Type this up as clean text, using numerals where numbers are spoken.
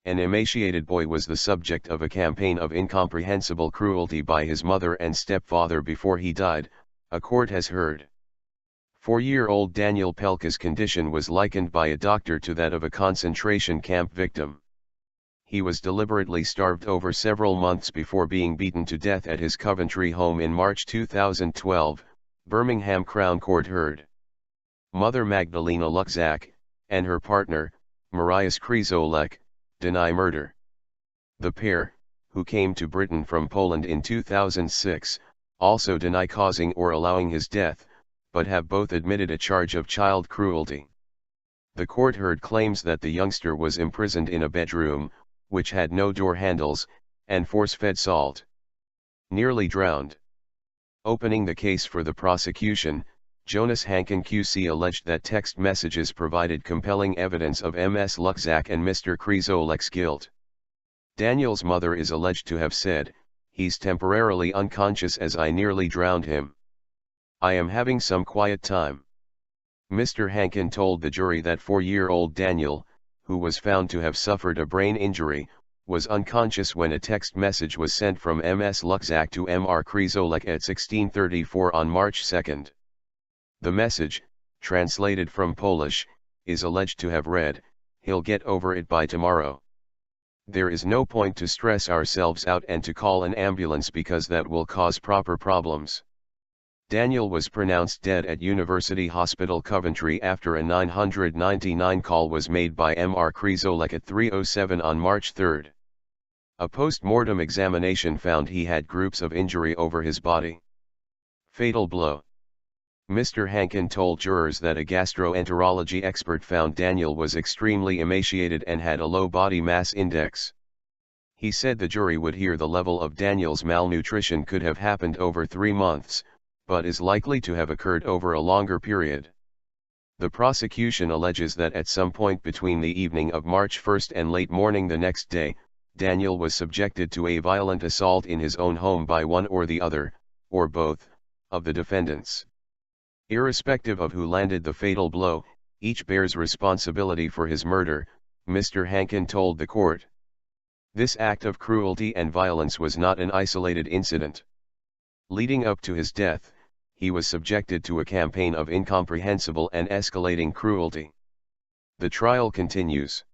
An emaciated boy was the subject of a campaign of incomprehensible cruelty by his mother and stepfather before he died, a court has heard. 4-year-old Daniel Pelka's condition was likened by a doctor to that of a concentration camp victim. He was deliberately starved over several months before being beaten to death at his Coventry home in March 2012, Birmingham Crown Court heard. Mother Magdelena Luczak, and her partner, Mariusz Krezolek, deny murder. The pair, who came to Britain from Poland in 2006, also deny causing or allowing his death, but have both admitted a charge of child cruelty. The court heard claims that the youngster was imprisoned in a bedroom, which had no door handles, and force-fed salt. Nearly drowned. Opening the case for the prosecution, Jonas Hankin QC alleged that text messages provided compelling evidence of Ms. Luczak and Mr. Krezolek's guilt. Daniel's mother is alleged to have said, "He's temporarily unconscious as I nearly drowned him. I am having some quiet time." Mr. Hankin told the jury that 4-year-old Daniel, who was found to have suffered a brain injury, was unconscious when a text message was sent from Ms. Luczak to Mr. Krezolek at 16:34 on March 2. The message, translated from Polish, is alleged to have read, "He'll get over it by tomorrow. There is no point to stress ourselves out and to call an ambulance because that will cause proper problems." Daniel was pronounced dead at University Hospital Coventry after a 999 call was made by Mr. Krezolek at 3:07 on March 3. A post-mortem examination found he had groups of injury over his body. Fatal blow. Mr. Hankin told jurors that a gastroenterology expert found Daniel was extremely emaciated and had a low body mass index. He said the jury would hear the level of Daniel's malnutrition could have happened over 3 months, but is likely to have occurred over a longer period. The prosecution alleges that at some point between the evening of March 1 and late morning the next day, Daniel was subjected to a violent assault in his own home by one or the other, or both, of the defendants. Irrespective of who landed the fatal blow, each bears responsibility for his murder, Mr. Hankin told the court. This act of cruelty and violence was not an isolated incident. Leading up to his death, he was subjected to a campaign of incomprehensible and escalating cruelty. The trial continues.